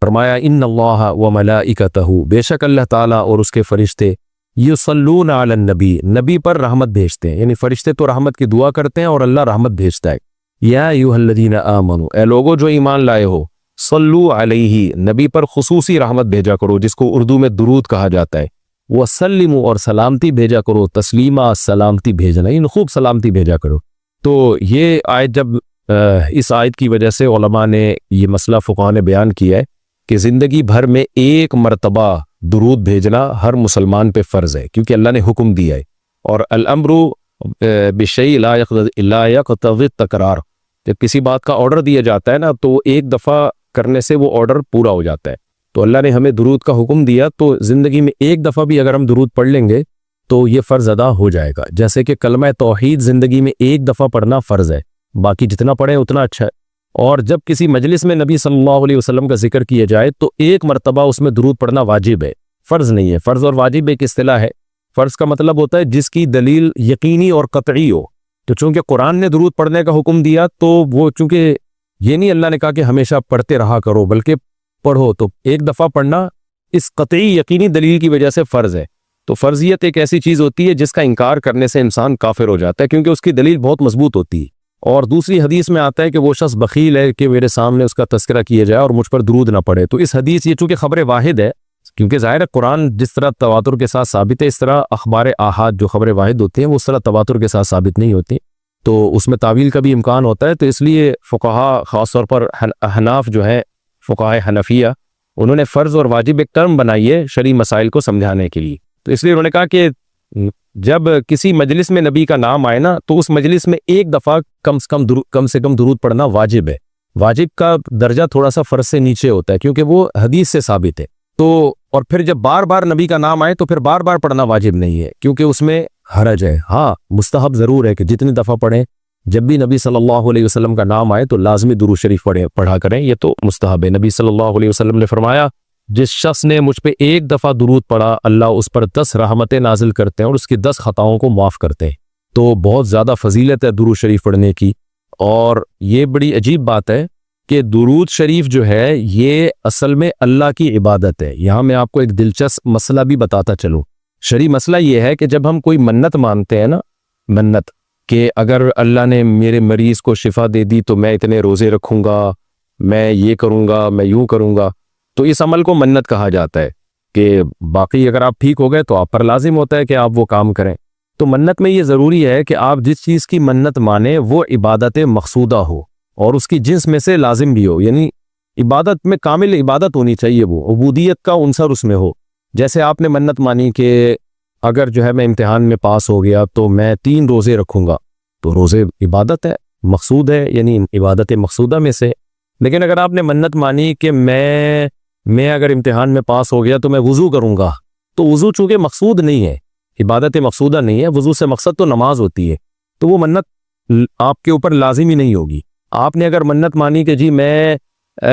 फरमाया इन्नल्लाह व मलाइकतहु, बेशक अल्लाह ताला और उसके फरिश्ते युसल्लूना अलन नबी, नबी पर रहमत भेजते हैं। यानी फरिश्ते तो रहमत की दुआ करते हैं और अल्लाह रहमत भेजता है। या अय्युहल्लज़ीना आमनू, ए लोगो जो ईमान लाए हो, सल्लू अलैहि, नबी पर खुसूसी रहमत भेजा करो, जिसको उर्दू में दुरूद कहा जाता है। वसल्लिमु, और सलामती भेजा करो, तस्लीमा, सलामती भेजना, इन खूब सलामती भेजा करो। तो ये आयत जब इस आयत की वजह से उलमा ने ये मसला फुक़हा ने बयान किया है कि ज़िंदगी भर में एक मरतबा दुरूद भेजना हर मुसलमान पे फ़र्ज़ है, क्योंकि अल्लाह ने हुक्म दिया है। और अल अम्रु बिशै ला यक़्तज़ी तकरार, जब किसी बात का ऑर्डर दिया जाता है ना, तो एक दफ़ा करने से वो ऑर्डर पूरा हो जाता है। तो अल्लाह ने हमें दुरूद का हुक्म दिया, तो ज़िंदगी में एक दफ़ा भी अगर हम दुरूद पढ़ लेंगे तो ये फ़र्ज़ अदा हो जाएगा। जैसे कि कलमा तौहीद ज़िंदगी में एक दफ़ा पढ़ना फ़र्ज़ है, बाकी जितना पढ़े उतना अच्छा है। और जब किसी मजलिस में नबी सल्लल्लाहु अलैहि वसल्लम का जिक्र किया जाए तो एक मरतबा उसमें दुरूद पढ़ना वाजिब है, फ़र्ज़ नहीं है। फ़र्ज़ और वाजिब एक इस्तिलाह है। फ़र्ज़ का मतलब होता है जिसकी दलील यकीनी और कतई हो। तो चूँकि कुरान ने दुरूद पढ़ने का हुक्म दिया, तो वो चूँकि ये नहीं अल्लाह ने कहा कि हमेशा पढ़ते रहा करो, बल्कि पढ़ो, तो एक दफ़ा पढ़ना इस कतई यकीनी दलील की वजह से फ़र्ज़ है। तो फ़र्ज़ियत एक ऐसी चीज़ होती है जिसका इनकार करने से इंसान काफिर हो जाता है, क्योंकि उसकी दलील बहुत मजबूत होती है। और दूसरी हदीस में आता है कि वो शख्स बखील है कि मेरे सामने उसका तस्करा किया जाए और मुझ पर दुरूद ना पड़े। तो इस हदीस, ये चूँकि ख़बर वाहिद है, क्योंकि ज़ाहिर है कुरान जिस तरह तवातुर के साथ साबित है, इस तरह अखबार आहाद जो ख़बर वाहिद होती हैं वो उस तरह तवातुर के साथ साबित नहीं होती, तो उसमें तावील का भी इम्कान होता है। तो इसलिए फ़ुक़हा ख़ास तौर पर हनाफ जो है, फ़ुक़हा हनफिया, उन्होंने फ़र्ज़ और वाजिब एक टर्म बनाई है शरई मसाइल को समझाने के लिए। तो इसलिए उन्होंने कहा कि जब किसी मजलिस में नबी का नाम आए ना, तो उस मजलिस में एक दफ़ा कम से कम दुरूद पढ़ना वाजिब है। वाजिब का दर्जा थोड़ा सा फ़र्ज़ से नीचे होता है, क्योंकि वो हदीस से साबित है। तो और फिर जब बार बार नबी का नाम आए तो फिर बार बार पढ़ना वाजिब नहीं है, क्योंकि उसमें हरज है। हाँ, मुस्तहब ज़रूर है कि जितनी दफ़ा पढ़ें, जब भी नबी सल्लल्लाहु अलैहि वसल्लम का नाम आए तो लाजमी दुरूद शरीफ पढ़ा करें, ये तो मुस्तहब है। नबी सल्लल्लाहु अलैहि वसल्लम ने फरमाया, जिस शख्स ने मुझ पे एक दफ़ा दुरूद पढ़ा, अल्लाह उस पर 10 रहमतें नाजिल करते हैं और उसकी 10 खताओं को माफ़ करते हैं। तो बहुत ज़्यादा फजीलत है दुरूद शरीफ पढ़ने की। और ये बड़ी अजीब बात है कि दुरूद शरीफ जो है ये असल में अल्लाह की इबादत है। यहाँ मैं आपको एक दिलचस्प मसला भी बताता चलूँ। शरई मसला ये है कि जब हम कोई मन्नत मानते हैं ना, मन्नत कि अगर अल्लाह ने मेरे मरीज़ को शिफा दे दी तो मैं इतने रोज़े रखूँगा, मैं ये करूँगा, मैं यूँ करूँगा, तो इस अमल को मन्नत कहा जाता है कि बाकी अगर आप ठीक हो गए तो आप पर लाजिम होता है कि आप वो काम करें। तो मन्नत में ये ज़रूरी है कि आप जिस चीज़ की मन्नत माने वो इबादत मकसूदा हो और उसकी जिन्स में से लाजिम भी हो, यानी इबादत में कामिल इबादत होनी चाहिए, वो उबूदियत का उनसर उसमें हो। जैसे आपने मन्नत मानी कि अगर जो है मैं इम्तिहान में पास हो गया तो मैं 3 रोज़े रखूँगा, तो रोज़े इबादत है, मकसूद है, यानी इबादत मकसूदा में से। लेकिन अगर आपने मन्नत मानी कि मैं अगर इम्तिहान में पास हो गया तो मैं वज़ू करूँगा, तो वज़ू चूँकि मकसूद नहीं है, इबादत मकसूदा नहीं है, वज़ू से मकसद तो नमाज होती है, तो वो मन्नत आपके ऊपर लाजिमी नहीं होगी। आपने अगर मन्नत मानी कि जी मैं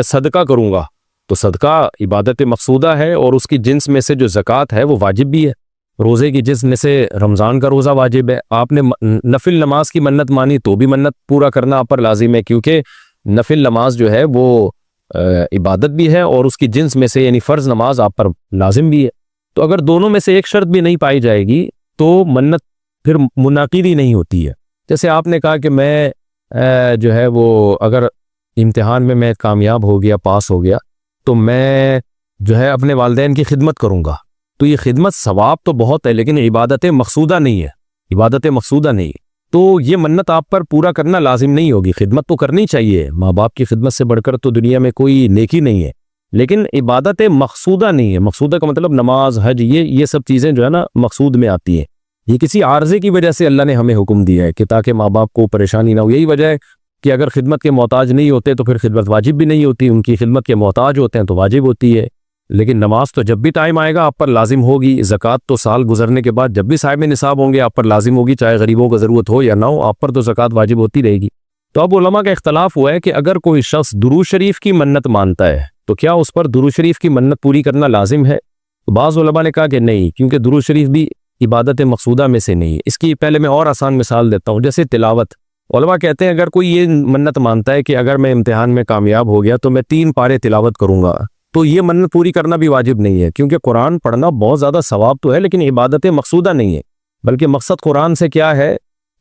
सदका करूँगा, तो सदका इबादत मकसूदा है और उसकी जिन्स में से जो ज़कात है वो वाजिब भी है। रोज़े की जिन्स में से रमज़ान का रोज़ा वाजिब है। आपने नफिल नमाज की मन्नत मानी तो भी मन्नत पूरा करना आप पर लाजिम है, क्योंकि नफिल नमाज जो है वो इबादत भी है और उसकी जिन्स में से यानी फ़र्ज़ नमाज आप पर लाजिम भी है। तो अगर दोनों में से एक शर्त भी नहीं पाई जाएगी तो मन्नत फिर मुनाकिदी नहीं होती है। जैसे आपने कहा कि मैं जो है वो अगर इम्तिहान में मैं कामयाब हो गया, पास हो गया, तो मैं जो है अपने वालिदैन की खिदमत करूँगा, तो ये खिदमत सवाब तो बहुत है लेकिन इबादत मकसूदा नहीं है, इबादत मकसूदा नहीं। तो ये मन्नत आप पर पूरा करना लाजिम नहीं होगी। खिदमत तो करनी चाहिए, माँ बाप की खिदमत से बढ़कर तो दुनिया में कोई नेकी नहीं है, लेकिन इबादत मकसूदा नहीं है। मकसूदा का मतलब नमाज, हज, ये सब चीज़ें जो है ना मकसूद में आती हैं। ये किसी आर्जे की वजह से अल्लाह ने हमें हुक्म दिया है कि ताकि माँ बाप को परेशानी ना हो। यही वजह है कि अगर खिदमत के मोहताज नहीं होते तो फिर खिदमत वाजिब भी नहीं होती, उनकी खिदमत के मोहताज होते हैं तो वाजिब होती है। लेकिन नमाज तो जब भी टाइम आएगा आप पर लाजिम होगी। ज़कात तो साल गुजरने के बाद जब भी साहिब निसाब होंगे आप पर लाजिम होगी, चाहे गरीबों को ज़रूरत हो या ना हो, आप पर तो ज़कात वाजिब होती रहेगी। तो अब उलमा का इख्तलाफ हुआ है कि अगर कोई शख्स दुरूद शरीफ की मन्नत मानता है तो क्या उस पर दुरूद शरीफ की मन्नत पूरी करना लाजिम है। तो बाज़ उलमा ने कहा कि नहीं, क्योंकि दुरूद शरीफ भी इबादत मकसूदा में से नहीं है। इसकी पहले मैं और आसान मिसाल देता हूँ, जैसे तिलावत। उलमा कहते हैं अगर कोई ये मन्नत मानता है कि अगर मैं इम्तिहान में कामयाब हो गया तो मैं 3 पारे तिलावत करूँगा, तो ये मन्नत पूरी करना भी वाजिब नहीं है, क्योंकि कुरान पढ़ना बहुत ज़्यादा सवाब तो है लेकिन इबादत मकसूदा नहीं है। बल्कि मकसद कुरान से क्या है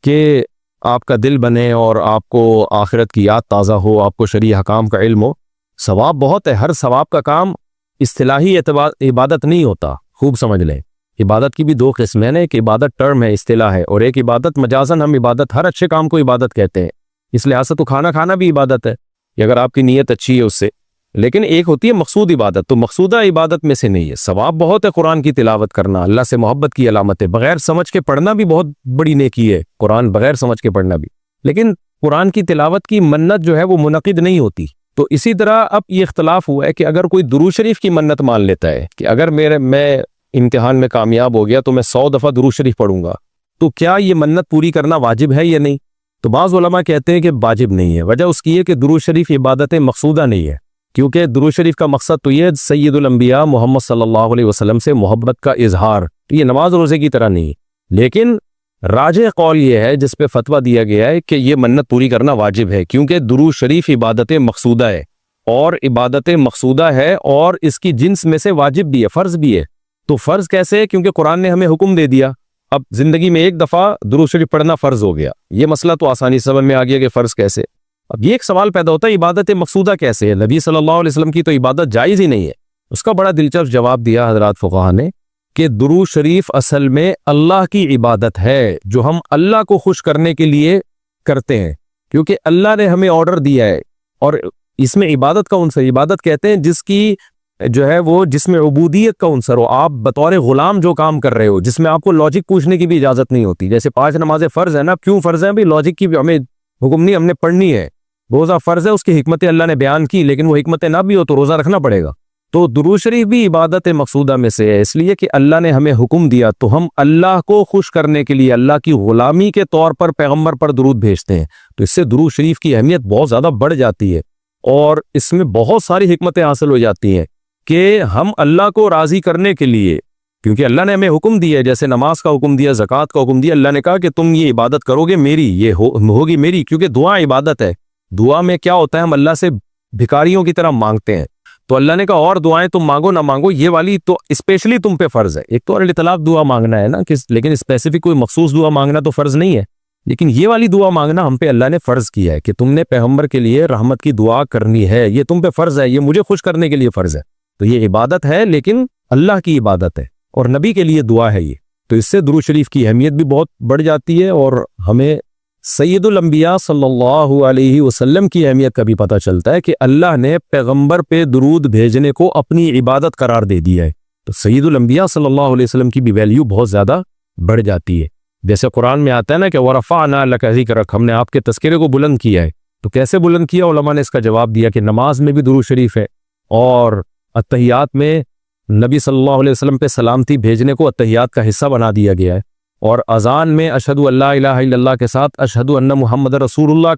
कि आपका दिल बने और आपको आखिरत की याद ताज़ा हो, आपको शरीय हकाम का इल्म हो। सवाब बहुत है, हर सवाब का काम इस्तिलाही इबादत नहीं होता, खूब समझ लें। इबादत की भी दो किस्में हैं, एक इबादत टर्म है, इस्तिलाह है, और एक इबादत मजाजन हम इबादत, हर अच्छे काम को इबादत कहते हैं। इस लिहाज से तो खाना खाना भी इबादत है कि अगर आपकी नीयत अच्छी है उससे। लेकिन एक होती है मकसूद इबादत, तो मकसूदा इबादत में से नहीं है। सवाब बहुत है कुरान की तिलावत करना, अल्लाह से मोहब्बत की अलामत है। बगैर समझ के पढ़ना भी बहुत बड़ी नेकी है, कुरान बगैर समझ के पढ़ना भी। लेकिन कुरान की तिलावत की मन्नत जो है वो मुनक़िद नहीं होती। तो इसी तरह अब ये इख्तलाफ हुआ है कि अगर कोई दुरूद शरीफ की मन्नत मान लेता है कि अगर मैं इम्तिहान में कामयाब हो गया तो मैं 100 दफ़ा दुरूद शरीफ पढ़ूंगा, तो क्या ये मन्नत पूरी करना वाजिब है या नहीं? तो बाज़ उलमा कहते हैं कि वाजिब नहीं है। वजह उसकी है कि दुरूद शरीफ इबादत मकसूदा नहीं है, क्योंकि दुरूद शरीफ का मकसद तो ये सैयदुल अंबिया मोहम्मद सल्लल्लाहु अलैहि वसल्लम से मोहब्बत का इजहार, तो ये नमाज रोज़े की तरह नहीं। लेकिन राजे कौल ये है जिस पे फतवा दिया गया है कि ये मन्नत पूरी करना वाजिब है, क्योंकि दुरूद शरीफ इबादत मकसूदा है, और इबादत मकसूदा है और इसकी जिन्स में से वाजिब भी है, फ़र्ज भी है। तो फ़र्ज कैसे है? क्योंकि कुरान ने हमें हुक्म दे दिया, अब जिंदगी में एक दफ़ा दुरूद शरीफ पढ़ना फ़र्ज हो गया। ये मसला तो आसानी से समझ में आ गया कि फ़र्ज कैसे। अब ये एक सवाल पैदा होता है, इबादत मकसूदा कैसे है? नबी सल्लल्लाहु अलैहि वसल्लम की तो इबादत जायज़ ही नहीं है। उसका बड़ा दिलचस्प जवाब दिया हज़रात फ़ुक़हा ने कि दुरूद शरीफ असल में अल्लाह की इबादत है, जो हम अल्लाह को खुश करने के लिए करते हैं, क्योंकि अल्लाह ने हमें ऑर्डर दिया है। और इसमें इबादत का उनसर, इबादत कहते हैं जिसकी जो है वो जिसमें उबूदियत का उनसर हो, आप बतौर गुलाम जो काम कर रहे हो, जिसमें आपको लॉजिक पूछने की भी इजाज़त नहीं होती। जैसे 5 नमाजें फ़र्ज है ना, क्यों फ़र्ज है भाई? लॉजिक की हमें हुक्म नहीं, हमने पढ़नी है। रोज़ा फ़र्ज है, उसकी हिकमतें अल्लाह ने बयान की, लेकिन वो हिकमतें ना भी हो तो रोज़ा रखना पड़ेगा। तो दुरूद शरीफ भी इबादत मकसूदा में से है, इसलिए कि अल्लाह ने हमें हुक्म दिया, तो हम अल्लाह को खुश करने के लिए अल्लाह की गुलामी के तौर पर पैगम्बर पर दुरूद भेजते हैं। तो इससे दुरूद शरीफ की अहमियत बहुत ज़्यादा बढ़ जाती है और इसमें बहुत सारी हिकमतें हासिल हो जाती हैं कि हम अल्लाह को राज़ी करने के लिए, क्योंकि अल्लाह ने हमें हुक्म दिया है, जैसे नमाज का हुक्म दिया, ज़कात का हुक्म दिया, अल्लाह ने कहा कि तुम ये इबादत करोगे मेरी, ये होगी मेरी, क्योंकि दुआ इबादत है। दुआ में क्या होता है, हम अल्लाह से भिखारियों की तरह मांगते हैं। तो अल्लाह ने कहा और दुआएं तुम मांगो ना मांगो, ये वाली तो स्पेशली तुम पे फ़र्ज है। एक तो अल तलाक दुआ मांगना है ना, लेकिन स्पेसिफिक कोई मखसूस दुआ मांगना तो फ़र्ज नहीं है, लेकिन ये वाली दुआ मांगना हम पे अल्लाह ने फ़र्ज किया है कि तुमने पैगम्बर के लिए रहमत की दुआ करनी है, ये तुम पे फ़र्ज है, ये मुझे खुश करने के लिए फ़र्ज है। तो ये इबादत है, लेकिन अल्लाह की इबादत है और नबी के लिए दुआ है ये। तो इससे दुरूद शरीफ की अहमियत भी बहुत बढ़ जाती है और हमें सैयदुल अंबिया सल्लल्लाहु अलैहि वसल्लम की अहमियत का भी पता चलता है कि अल्लाह ने पैगम्बर पे दुरूद भेजने को अपनी इबादत करार दे दिया है। तो सैयदुल अंबिया सल्लल्लाहु अलैहि वसल्लम की भी वैल्यू बहुत ज़्यादा बढ़ जाती है। जैसे कुरान में आता है ना कि वरफ़अना लका ज़िक्रक, हमने आपके तज़किरे को बुलंद किया है। तो कैसे बुलंद किया? उलमा ने इसका जवाब दिया कि नमाज में भी दुरूद शरीफ है और अत्तहियात में नबी सल्लल्लाहु अलैहि वसल्लम पे सलामती भेजने को अत्तहियात का हिस्सा बना दिया गया है, और अज़ान में अशहदु अल्ला इलाहा इल्लल्लाह के साथ अशहदु अन्ना मुहम्मद रसूलुल्लाह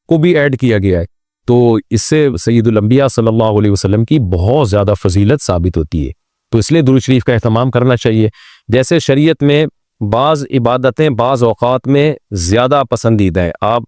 को भी ऐड किया गया है। तो इससे सैयदुल अंबिया सल्लल्लाहु अलैहि वसल्लम की बहुत ज़्यादा फजीलत साबित होती है। तो इसलिए दुरूद शरीफ का एहतमाम करना चाहिए। जैसे शरीयत में बाज़ इबादतें बाज़ औक़ात में ज़्यादा पसंदीदा है, आप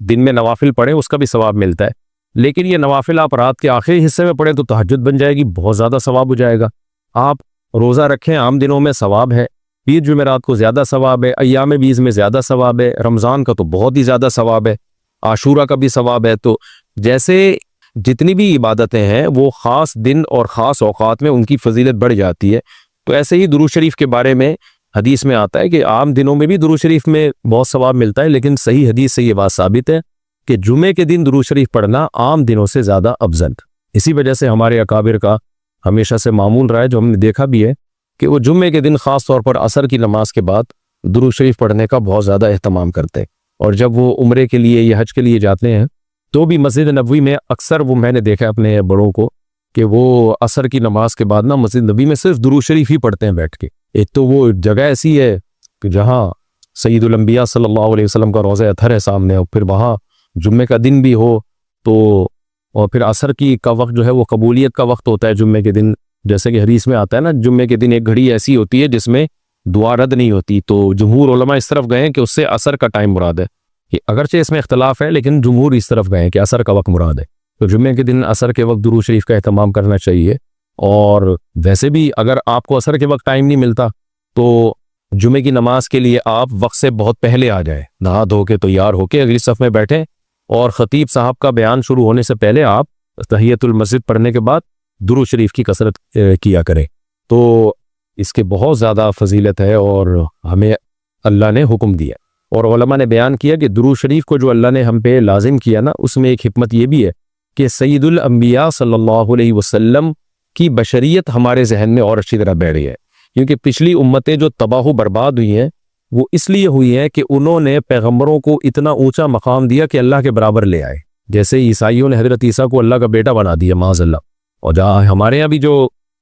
दिन में नवाफिल पढ़ें उसका भी सवाब मिलता है, लेकिन ये नवाफिल आप रात के आखिरी हिस्से में पढ़ें तो तहज्जुद बन जाएगी, बहुत ज़्यादा सवाब हो जाएगा। आप रोज़ा रखें, आम दिनों में सवाब है, ईद जुमेरात को ज़्यादा सवाब है, अय्याम बीज़ में ज़्यादा सवाब है, रमज़ान का तो बहुत ही ज़्यादा सवाब है, आशूरा का भी सवाब है। तो जैसे जितनी भी इबादतें हैं वो ख़ास दिन और ख़ास औक़ात में उनकी फजीलत बढ़ जाती है। तो ऐसे ही दुरूद शरीफ के बारे में हदीस में आता है कि आम दिनों में भी दुरूद शरीफ में बहुत सवाब मिलता है, लेकिन सही हदीस से ये बात साबित है कि जुमे के दिन दुरूद शरीफ पढ़ना आम दिनों से ज़्यादा अफजल। इसी वजह से हमारे अकाबिर का हमेशा से मामूल रहा है, जो हमने देखा भी है कि वो जुम्मे के दिन ख़ास तौर पर असर की नमाज के बाद दुरूद शरीफ पढ़ने का बहुत ज़्यादा एहतमाम करते हैं। और जब वो उम्रे के लिए या हज के लिए जाते हैं तो भी मस्जिद नबवी में अक्सर वो मैंने देखा अपने बड़ों को कि वो असर की नमाज के बाद ना मस्जिद नबवी में सिर्फ दुरूद शरीफ ही पढ़ते हैं बैठ के। एक तो वो जगह ऐसी है कि जहाँ सैयदुल अंबिया सल्लल्लाहु अलैहि वसल्लम का रोज़ा अतहर है सामने, और फिर वहाँ जुम्मे का दिन भी हो तो, और फिर असर की का वक्त जो है वो कबूलियत का वक्त होता है जुम्मे के दिन। जैसे कि हदीस में आता है ना, जुम्मे के दिन एक घड़ी ऐसी होती है जिसमें दुआ रद्द नहीं होती। तो जमहूर उलमा इस तरफ गए हैं कि उससे असर का टाइम मुराद है। अगरचे इसमें इख्तलाफ है, लेकिन जमहूर इस तरफ गए हैं कि असर का वक्त मुराद है। तो जुम्मे के दिन असर के वक्त दुरूद शरीफ का एहतमाम करना चाहिए। और वैसे भी अगर आपको असर के वक्त टाइम नहीं मिलता तो जुम्मे की नमाज के लिए आप वक्त से बहुत पहले आ जाए, नहा धो के तैयार होके अगली सफ़ में बैठें और ख़तीब साहब का बयान शुरू होने से पहले आप तहियतुल मस्जिद पढ़ने के बाद दुरूद शरीफ की कसरत किया करें। तो इसके बहुत ज़्यादा फजीलत है और हमें अल्लाह ने हुक्म दिया। और उलमा ने बयान किया कि दुरूद शरीफ को जो अल्लाह ने हम पे लाजिम किया ना, उसमें एक हिकमत ये भी है कि सय्यदुल अंबिया सल्लल्लाहु अलैहि वसल्लम की बशरियत हमारे जहन में और अच्छी तरह बैठ है। क्योंकि पिछली उम्मतें जो तबाह बर्बाद हुई हैं वो इसलिए हुई हैं कि उन्होंने पैगम्बरों को इतना ऊंचा मकाम दिया कि अल्लाह के बराबर ले आए। जैसे ईसाइयों ने हजरत ईसा को अल्लाह का बेटा बना दिया माज़अल्लाह, और जहाँ हमारे यहाँ भी जो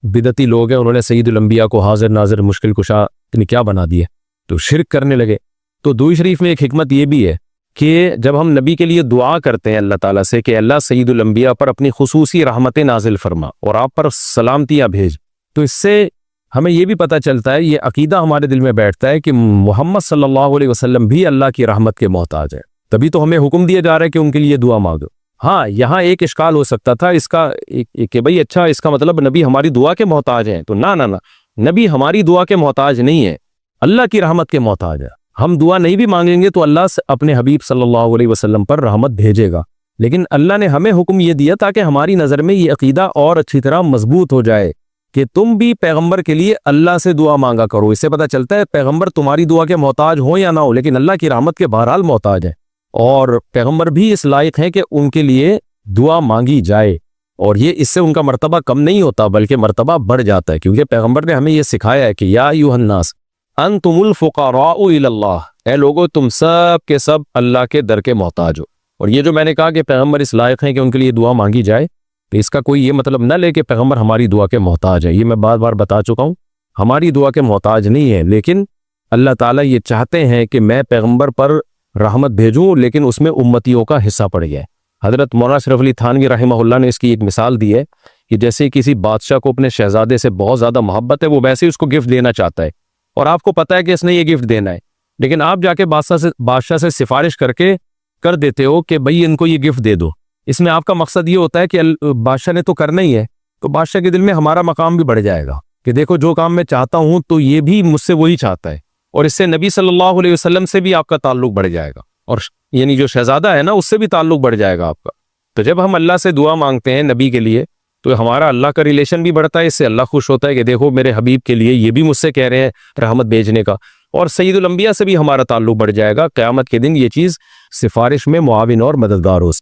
बिदती लोग हैं उन्होंने सय्यदुल अंबिया को हाजिर नाजिर मुश्किल कुशा क्या बना दिए, तो शिरक करने लगे। तो दुरूद शरीफ में एक हिकमत ये भी है कि जब हम नबी के लिए दुआ करते हैं अल्लाह ताला से कि अल्लाह सय्यदुल अंबिया पर अपनी खुसूसी रहमतें नाजिल फरमा और आप पर सलामतियाँ भेज, तो इससे हमें ये भी पता चलता है, ये अकीदा हमारे दिल में बैठता है कि मोहम्मद सल्लल्लाहु अलैहि वसल्लम भी अल्लाह की रहमत के मोहताज है। तभी तो हमें हुक्म दिया जा रहा है कि उनके लिए दुआ मांगो। हाँ, यहाँ एक इश्काल हो सकता था इसका कि भाई अच्छा इसका मतलब नबी हमारी दुआ के मोहताज हैं, तो ना ना ना, नबी हमारी दुआ के मोहताज नहीं है, अल्लाह की रहमत के मोहताज है। हम दुआ नहीं भी मांगेंगे तो अल्लाह अपने हबीब सल्लल्लाहु अलैहि वसल्लम पर रहमत भेजेगा। लेकिन अल्लाह ने हमें हुक्म ये दिया ताकि हमारी नज़र में ये अकीदा और अच्छी तरह मजबूत हो जाए कि तुम भी पैगंबर के लिए अल्लाह से दुआ मांगा करो। इससे पता चलता है पैगंबर तुम्हारी दुआ के मोहताज हो या ना हो, लेकिन अल्लाह की रहमत के बहरहाल मोहताज है। और पैगंबर भी इस लायक हैं कि उनके लिए दुआ मांगी जाए, और ये इससे उनका मर्तबा कम नहीं होता बल्कि मर्तबा बढ़ जाता है। क्योंकि पैगंबर ने हमें ये सिखाया है कि या अय्युहन्नास अंतुमुल फुक़राउ इलल्लाह, ए लोगो तुम सब के सब अल्लाह के दर के मोहताज हो। और ये जो मैंने कहा कि पैगंबर इस लायक हैं कि उनके लिए दुआ मांगी जाए, तो इसका कोई ये मतलब न ले कि पैगंबर हमारी दुआ के मोहताज है। ये मैं बार बार बता चुका हूँ, हमारी दुआ के मोहताज नहीं है, लेकिन अल्लाह ताला ये चाहते हैं कि मैं पैगंबर पर रहमत भेजूँ, लेकिन उसमें उम्मतियों का हिस्सा पड़ गया है। हजरत मौलाना अशरफ अली थानवी रहमहुल्लाह ने इसकी एक मिसाल दी है कि जैसे किसी बादशाह को अपने शहजादे से बहुत ज़्यादा मोहब्बत है, वो वैसे ही उसको गिफ्ट देना चाहता है, और आपको पता है कि इसने ये गिफ्ट देना है, लेकिन आप जाके बादशाह से सिफारिश करके कर देते हो कि भाई इनको ये गिफ्ट दे दो। इसमें आपका मकसद ये होता है कि बादशाह ने तो करना ही है, तो बादशाह के दिल में हमारा मकाम भी बढ़ जाएगा कि देखो जो काम मैं चाहता हूँ तो ये भी मुझसे वही चाहता है, और इससे नबी सल्लल्लाहु अलैहि वसल्लम से भी आपका ताल्लुक बढ़ जाएगा, और यानी जो शहजादा है ना उससे भी ताल्लुक बढ़ जाएगा आपका। तो जब हम अल्लाह से दुआ मांगते हैं नबी के लिए, तो हमारा अल्लाह का रिलेशन भी बढ़ता है, इससे अल्लाह खुश होता है कि देखो मेरे हबीब के लिए ये भी मुझसे कह रहे हैं रहमत भेजने का, और सय्यदुल अंबिया से भी हमारा ताल्लुक बढ़ जाएगा। क़यामत के दिन ये चीज़ सिफारिश में मुआविन और मददगार हो।